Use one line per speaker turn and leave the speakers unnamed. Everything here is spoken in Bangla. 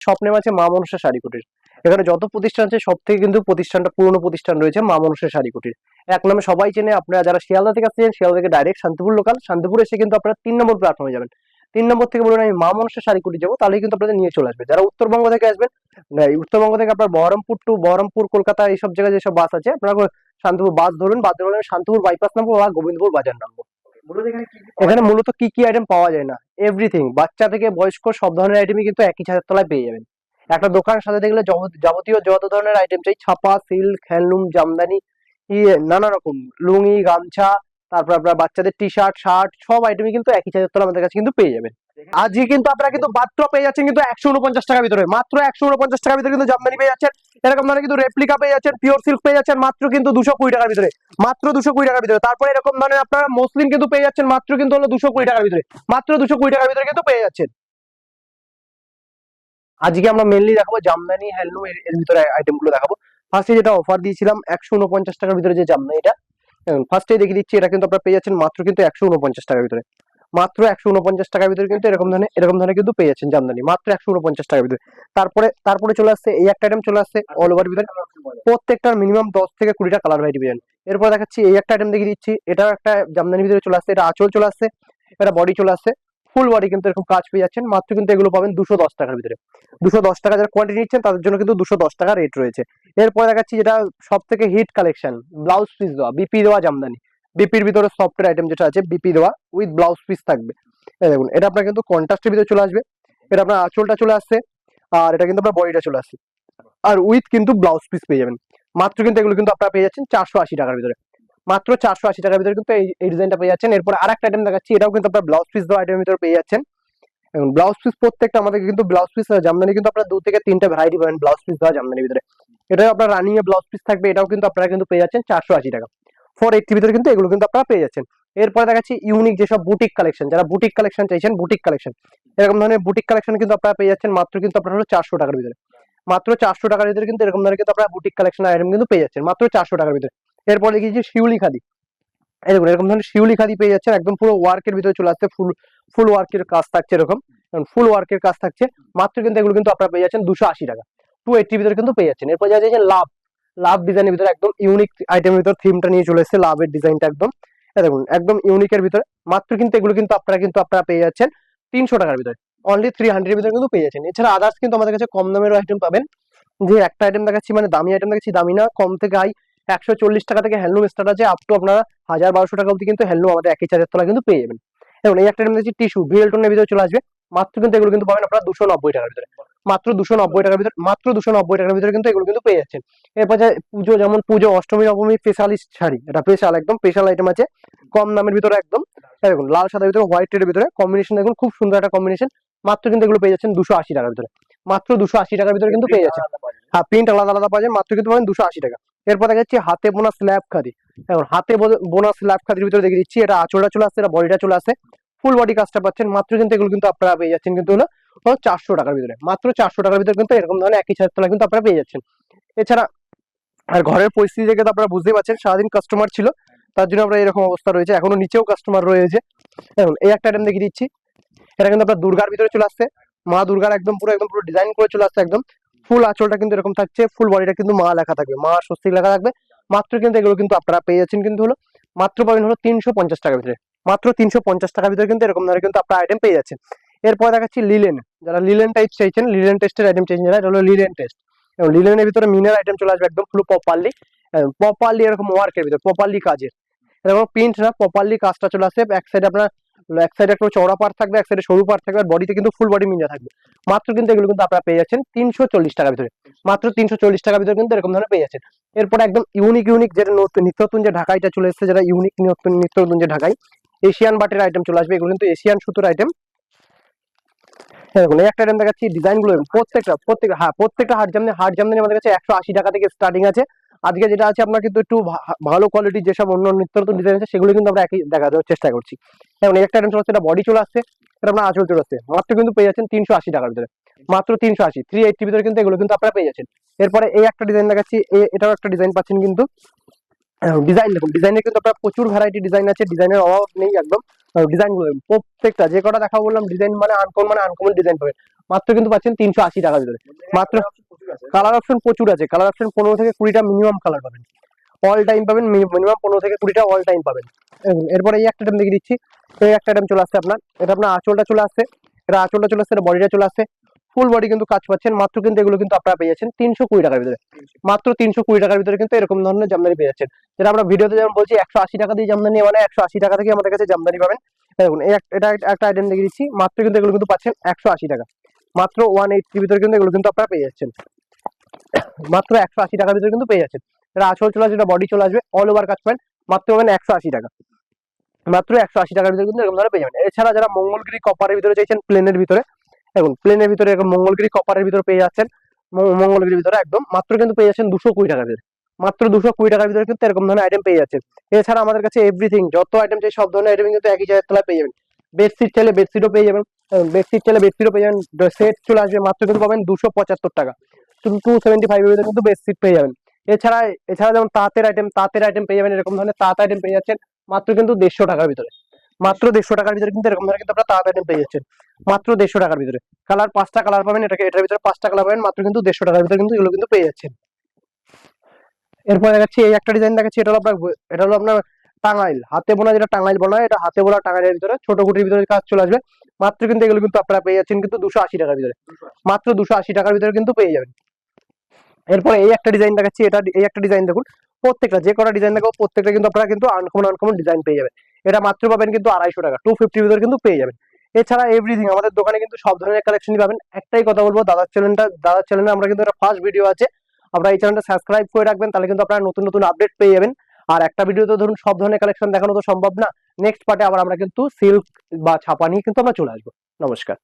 শপ নেম আছে মা মনসা শাড়ি কুটির। এখানে যত প্রতিষ্ঠান আছে সব থেকে কিন্তু প্রতিষ্ঠানটা পুরনো প্রতিষ্ঠান রয়েছে মা মনসা শাড়ি কুটির। এক নামে সবাই চেনে। আপনারা যারা শিয়ালদা থেকে আসছেন শিয়ালদা থেকে ডাইরেক্ট শান্তিপুর লোকাল, শান্তিপুর এসে কিন্তু আপনারা 3 নম্বর প্ল্যাটফর্মে যাবেন। 3 নম্বর থেকে বলুন আমি মা মনসা শাড়ি কুটির যাবো, তাহলে কিন্তু আপনাদের নিয়ে চলে আসবে। যারা উত্তরবঙ্গ থেকে আসবেন, উত্তরবঙ্গ থেকে আপনার বহরমপুর কলকাতা এইসব জায়গায় যেসব বাস আছে, আপনারা শান্তিপুর বাস ধরুন, বাস ধরুন শান্তিপুর বাইপাস নামবো বা গোবিন্দপুর বাজার নামবো। এখানে মূলত কি কি আইটেম পাওয়া যায় না, এভরিথিং, বাচ্চা থেকে বয়স্ক সব ধরনের আইটেমই কিন্তু একই ছাদের তলায় পেয়ে যাবেন। একটা দোকান সাথে দেখলে যাবতীয় যত ধরনের আইটেম চাই, ছাপা, সিল্ক, হ্যান্ডলুম, জামদানি, নানা রকম লুঙ্গি, গামছা, তারপর আপনার বাচ্চাদের টি শার্ট, শার্ট, সব আইটেমই কিন্তু একই ছাদের তলা আমাদের কাছে কিন্তু পেয়ে যাবেন। আজকে কিন্তু আপনারা কিন্তু মাত্র পেয়ে যাচ্ছেন কিন্তু 149 টাকার ভিতরে, মাত্র 149 টাকার ভিতরে কিন্তু জামদানি পেয়ে যাচ্ছেন। এরকম ধরনের কিন্তু রেপ্লিকা পেয়ে যাচ্ছেন, পিওর সিল্ক পেয়ে যাচ্ছেন মাত্র কিন্তু 220 টাকার ভিতরে, মাত্র 220 টাকার ভিতরে। তারপরে এরকম ধরনের আপনারা মসলিন কিন্তু পেয়ে যাচ্ছেন মাত্র কিন্তু হলো 220 টাকার ভিতরে, মাত্র 220 টাকার ভিতরে কিন্তু পেয়ে যাচ্ছেন। আজকে আমরা মেনলি দেখাবো জামদানি, হ্যান্ডলুম, এর ভিতরে আইটেম গুলো দেখাবো। ফার্স্টে যেটা অফার দিয়েছিলাম 149 টাকার ভিতরে যে জামদানিটা, ফার্স্টে দেখে দিচ্ছি, এটা কিন্তু আপনারা পেয়ে যাচ্ছেন মাত্র কিন্তু 149 টাকার ভিতরে, মাত্র 149 টাকার ভিতরে কিন্তু এরকম ধরনের কিন্তু পেয়ে যাচ্ছেন জামদানি মাত্র 149 টাকার ভিতরে। তারপরে চলে আসছে এই একটা আইটেম চলে আসছে অল ওভার ভিতরে, প্রত্যেকটার মিনিমাম 10 থেকে 20টা কালার ভ্যারাইটি পেয়ে যান। এরপর দেখাচ্ছি এই একটা আইটেম দেখিয়ে দিচ্ছি, এটা একটা জামদানির ভিতরে চলে আসছে, এটা আঁচল চলে আসছে, এটা বডি চলে আসছে, ফুল বডি কিন্তু এরকম কাজ পেয়ে যাচ্ছেন মাত্র কিন্তু এগুলো পাবেন 210 টাকার ভিতরে। 210 টাকা যারা কোয়ান্টিটি নিচ্ছেন তাদের জন্য কিন্তু 210 টাকা রেট রয়েছে। এরপরে দেখাচ্ছি যেটা সব থেকে হিট কালেকশন, ব্লাউজ পিস দেওয়া, বিপি দেওয়া জামদানি, বিপির ভিতরে সফটওয়্যার আইটেম যেটা আছে বিপি দেওয়া উইথ ব্লাউজ পিস থাকবে। এই দেখুন, এটা আপনার কিন্তু কন্ট্রাস্টের ভিতরে চলে আসবে, এটা আপনার আঁচলটা চলে আসছে, আর এটা কিন্তু আপনার বডিটা চলে আসছে, আর উইথ কিন্তু ব্লাউজ পিস পেয়ে যাবেন। মাত্র কিন্তু এগুলো কিন্তু আপনারা পেয়ে যাচ্ছেন 480 টাকার ভিতরে, মাত্র 480 টাকার ভিতরে কিন্তু এই ডিজাইনটা পেয়ে যাচ্ছেন। এরপর আর একটা আইটেম দেখাচ্ছি, এটাও কিন্তু আপনার ব্লাউজ পিস দেওয়া আইটেমের ভিতরে পেয়ে যাচ্ছেন। এবং ব্লাউজ পিস প্রত্যেকটা আমাদের কিন্তু ব্লাউজ পিস জামদানি কিন্তু আপনারা 2 থেকে 3টা ভ্যারাইটি পাবেন ব্লাউজ পিস দেওয়া জামদানির ভিতরে। এটা আপনার রানিং এ ব্লাউজ পিস থাকবে, এটাও কিন্তু আপনারা কিন্তু পেয়ে যাচ্ছেন 480 টাকা, 480 ভিতরে কিন্তু এগুলো কিন্তু আপনারা পেয়ে যাচ্ছেন। এরপরে দেখাচ্ছি ইউনিক যেসব বুটিক কালেকশন, যারা বুটিক কালেকশন চাইছেন, বুটিক কালেকশন, এরকম ধরনের বুটিক কালেকশন কিন্তু আপনারা পেয়ে যাচ্ছেন মাত্র কিন্তু আপনার হলো 400 টাকার ভিতরে, মাত্র 400 টাকার ভিতরে কিন্তু এরকম ধরনের কিন্তু আপনারা বুটিক কালেকশন আইটেম কিন্তু পেয়ে যাচ্ছেন মাত্র 400 টাকার ভিতরে। এরপরে দেখিয়েছি শিউলি খাদি, এই দেখুন এরকম ধরনের শিউলি খাদি পেয়ে যাচ্ছেন, একদম পুরো ওয়ার্কের ভিতরে চলে আসছে, ফুল ওয়ার্কের কাজ থাকছে, এরকম ফুল ওয়ার্কের কাজ থাকছে মাত্র কিন্তু এগুলো কিন্তু আপনারা পেয়ে যাচ্ছেন 280 টাকা, 280 ভিতরে কিন্তু পেয়ে যাচ্ছেন। এরপর যা যাচ্ছে লাভ, লাভ ডিজাইনের ভিতরে একদম ইউনিক আইটেমের ভিতরে থিমটা নিয়ে চলে এসেছে, লাভের ডিজাইনটা একদম, এই দেখুন একদম ইউনিকের ভিতরে মাত্র কিন্তু এগুলো কিন্তু আপনারা পেয়ে যাচ্ছেন 300 টাকার ভিতরে, অনলি 300 ভিতরে কিন্তু পেয়ে যাচ্ছেন। এছাড়া আদার্স কিন্তু আমাদের কাছে কম দামের আইটেম পাবেন, যে একটা আইটেম দেখাচ্ছি মানে দামি আইটেম দেখাচ্ছি, দামি না, কম থেকে হাই 140 টাকা থেকে হ্যান্ডলুম স্টার্ট আছে, আপ টু আপনারা 1000-1200 টাকা অব্দি কিন্তু হ্যান্ডলুম আমাদের একই চার্জের তলা কিন্তু পেয়ে যাবেন। এবং এই একটা আইটেম দেখছি টিস্যু ভিএল টোনের ভিতরে চলে আসবে, মাত্র কিন্তু এগুলো কিন্তু পাবেন আপনারা 290 টাকার ভিতরে, মাত্র 290 টাকার ভিতরে, মাত্র 290 টাকার ভিতরে কিন্তু এগুলো কিন্তু পেয়ে যাচ্ছেন। এরপর পুজো, যেমন পুজো, অষ্টমী, নবমী স্পেশালিস্ট শাড়ি, এটা স্পেশাল একদম স্পেশাল আইটেম আছে কম দামের ভিতরে একদম, দেখুন লাল সাদার ভিতরে হোয়াইট রেড এর ভিতরে কম্বিনেশন, দেখুন খুব সুন্দর একটা কম্বিনেশন, মাত্র কিন্তু এগুলো পেয়ে যাচ্ছেন 280 টাকার ভিতরে, মাত্র 280 টাকার ভিতরে কিন্তু পেয়ে যাচ্ছেন। হ্যাঁ, প্রিন্ট আলাদা আলাদা পাওয়া যায়, মাত্র কিন্তু পাবেন 280 টাকা। এরপর দেখা যাচ্ছে হাতে বোনা স্ল্যাব খাদি, এখন হাতে বোনা স্ল্যাব খাদির ভিতরে দেখে দিচ্ছি, এটা আঁচলটা চলে আসছে, এটা বডিটা চলে আসছে, ফুল বডি কাজটা পাচ্ছেন মাত্র কিন্তু এগুলো কিন্তু আপনারা পেয়ে যাচ্ছেন কিন্তু হলো 400 টাকার ভিতরে, মাত্র 400 টাকার ভিতরে কিন্তু এরকম ধরনের একই ছাদের তলা কিন্তু আপনারা পেয়ে যাচ্ছেন। এছাড়া আর ঘরের পরিস্থিতি দেখে তো আপনারা বুঝতেই পারছেন, সারাদিন কাস্টমার ছিল, তার জন্য আপনার এরকম অবস্থা রয়েছে, এখনো নিচেও কাস্টমার রয়েছে। এখন এই একটা আইটেম দেখিয়ে দিচ্ছি, এটা কিন্তু আপনার দুর্গার ভিতরে চলে আসছে, মা দুর্গার একদম পুরো ডিজাইন করে চলে আসছে, একদম ফুল আঁচলটা কিন্তু এরকম থাকছে, ফুল বডিটা কিন্তু মা লেখা থাকবে, মা স্বস্তিক লেখা থাকবে, মাত্র কিন্তু এগুলো কিন্তু আপনারা পেয়ে যাচ্ছেন কিন্তু হলো মাত্র পাবেন হলো 350 টাকার ভিতরে, মাত্র 350 টাকার ভিতরে কিন্তু এরকম ধরনের কিন্তু আপনারা আইটেম পেয়ে যাচ্ছেন। এরপর দেখাচ্ছি লিলেন, যারা লিলেন টাইপ চাইছেন, লিলেন টেস্টের আইটেম চাইছেন যারা, এটা হলো লিলেন টেস্ট, এবং লিলেনের ভিতরে মিনের আইটেম চলে আসবে একদম পুরো প্রপারলি এরকম ওয়ার্কের ভিতরে, প্রপারলি কাজের, এরকম প্রিন্ট না, প্রপারলি কাজটা চলে আসে। এক সাইডে আপনার এক সাইডে একটু চওড়া পার্ট থাকবে, এক সাইডে সরু পার্ট থাকবে, আর বডিতে কিন্তু ফুল বডি মিঞ্জা থাকবে, মাত্র কিন্তু এগুলো কিন্তু আপনারা পেয়ে যাচ্ছেন 340 টাকার ভিতরে, মাত্র 340 টাকার ভিতরে কিন্তু এরকম ধরনের পেয়ে যাচ্ছেন। এরপর একদম ইউনিক যেটা নিত্য নতুন যে ঢাকাইটা চলে এসেছে, যারা ইউনিক নিত্য নতুন যে ঢাকাই এশিয়ান বাটের আইটেম চলে আসবে, এগুলো কিন্তু এশিয়ান সুতোর আইটেম। দেখুন এই একটা আইটেম দেখাচ্ছি, ডিজাইন গুলো প্রত্যেকটা হাট জামদানি আমাদের কাছে 180 টাকা থেকে স্টার্টিং আছে। আজকে যেটা আছে আপনার কিন্তু একটু ভালো কোয়ালিটির যেসব অন্য নিত্য নতুন ডিজাইন আছে সেগুলো কিন্তু আমরা একই দেখা দেওয়ার চেষ্টা করছি। এখন এই একটা আইটেম চলে আসছে, এটা বডি চলে আসছে, এটা আপনার আঁচল চলে আসছে, মাত্র কিন্তু পেয়ে যাচ্ছেন 380 টাকার ভিতরে, মাত্র 380, 380 ভিতরে কিন্তু এগুলো কিন্তু আপনারা পেয়ে যাচ্ছেন। এরপরে এই একটা ডিজাইন দেখাচ্ছি, এটাও একটা ডিজাইন পাচ্ছেন কিন্তু, ডিজাইন দেখুন, ডিজাইনের কিন্তু আপনার প্রচুর ভ্যারাইটি ডিজাইন আছে, ডিজাইনের অভাব নেই একদম। ডিজাইন গুলো প্রত্যেকটা যে কটা দেখা বললাম ডিজাইন মানে আনকমন ডিজাইন পাবেন, মাত্র কিন্তু পাচ্ছেন 380 টাকার ভিতরে। মাত্র কালার অপশন প্রচুর আছে, কালার অপশন 15 থেকে 20টা মিনিমাম কালার পাবেন, অল টাইম পাবেন, মিনিমাম 15 থেকে 20টা অল টাইম পাবেন। এরপরে এই একটা আইটেম দেখে দিচ্ছি, এই একটা আইটেম চলে আসছে আপনার, এটা আপনার আঁচলটা চলে আসছে, এটা আঁচলটা চলে আসছে, এটা বডিটা চলে আসছে, ফুল বডি কিন্তু কাজ পাচ্ছেন, মাত্র কিন্তু এগুলো কিন্তু আপনারা পেয়ে যাচ্ছেন 320 টাকার ভিতরে। মাত্র 320 টাকার ভিতরে কিন্তু এরকম ধরনের জামদানি পেয়ে যাচ্ছেন, যেটা আমরা ভিডিওতে যেমন বলছি 180 টাকা দিয়ে জামদানি, মানে 180 টাকা থেকে আমাদের কাছে জামদানি পাবেন। দেখুন এটা একটা আইটেম দেখে দিচ্ছি, মাত্র কিন্তু এগুলো কিন্তু পাচ্ছেন 180 টাকা, মাত্র 180 ভিতরে কিন্তু এগুলো কিন্তু আপনারা পেয়ে যাচ্ছেন, মাত্র 180 টাকার ভিতরে কিন্তু পেয়ে যাচ্ছেন। এটা আঁচল চলে আসবে, এটা বডি চলে আসবে, অল ওভার কাজ পাবেন, মাত্র পাবেন 180 টাকা, মাত্র 180 টাকার ভিতরে কিন্তু এরকম ধরনের পেয়ে যাবেন। এছাড়া যারা মঙ্গলগিরি কপারের ভিতরে চাইছেন, প্লেনের ভিতরে, এখন প্লেনের ভিতরে এরকম মঙ্গলগিরি কপারের ভিতরে পেয়ে যাচ্ছেন, মঙ্গলগিরির ভিতরে একদম মাত্র কিন্তু পেয়ে যাচ্ছেন 220 টাকার ভিতরে, মাত্র 220 টাকার ভিতরে কিন্তু এরকম ধরনের আইটেম পেয়ে যাচ্ছেন। এছাড়া আমাদের কাছে এভরিথিং যত আইটেম চাই সব ধরনের আইটেম কিন্তু একই জায়গায় তলায় পেয়ে যাবেন। বেডশিট চাইলে বেডশিটও পেয়ে যাবেন, বেডশিট চাইলে বেডশিটও পেয়ে যাবেন, সেট চলে আসবে, মাত্র কিন্তু পাবেন 275 টাকা, 275 এর ভিতরে কিন্তু বেডশিট পেয়ে যাবেন। এছাড়া এছাড়া যেমন তাঁতের আইটেম পেয়ে যাবেন, এরকম ধরনের তাঁত আইটেম পেয়ে যাচ্ছেন মাত্র কিন্তু 150 টাকার ভিতরে, মাত্র 150 টাকার ভিতরে কিন্তু এরকম ধরনের কিন্তু আপনারা তাঁত আইটেম পেয়ে যাচ্ছেন, মাত্র 150 টাকার ভিতরে। কালার 5টা কালার পাবেন, এটার ভিতরে 5টা কালার পাবেন, মাত্র কিন্তু 150 টাকার ভিতরে কিন্তু এগুলো কিন্তু পেয়ে যাচ্ছেন। এরপর দেখাচ্ছি এই একটা ডিজাইন দেখাচ্ছি, এটা হলো আপনার টাঙ্গাইল হাতে বোনা, যেটা টাঙ্গাইল বোনা, এটা হাতে বোনা টাঙ্গাইলের ভিতরে ছোট কুটির ভিতরে কাজ চলে আসবে, মাত্র কিন্তু এগুলো কিন্তু আপনারা পেয়ে যাচ্ছেন কিন্তু 280 টাকার ভিতরে, মাত্র 280 টাকার ভিতরে কিন্তু পেয়ে যাবেন। এরপর এই একটা ডিজাইন দেখাচ্ছি, এই একটা ডিজাইন দেখুন, প্রত্যেকটা যে কটা ডিজাইন দেখাবো প্রত্যেকটা কিন্তু আপনারা কিন্তু আনকমন ডিজাইন পেয়ে যাবেন। এটা মাত্র পাবেন কিন্তু 250 টাকা, 250 ভিতরে কিন্তু পেয়ে যাবেন। এছাড়া এভরিথিং আমাদের দোকানে কিন্তু সব ধরনের কালেকশনই পাবেন। একটাই কথা বলবো, দাদার চ্যানেলে আমরা কিন্তু একটা ফার্স্ট ভিডিও আছে, আপনারা এই চ্যানেলটা সাবস্ক্রাইব করে রাখবেন, তাহলে কিন্তু আপনারা নতুন নতুন আপডেট পেয়ে যাবেন। আর একটা ভিডিওতে ধরুন সব ধরনের কালেকশন দেখানো তো সম্ভব না, নেক্সট পার্টে আবার আমরা কিন্তু সিল্ক বা ছাপা নিয়ে কিন্তু আমরা চলে আসবো। নমস্কার।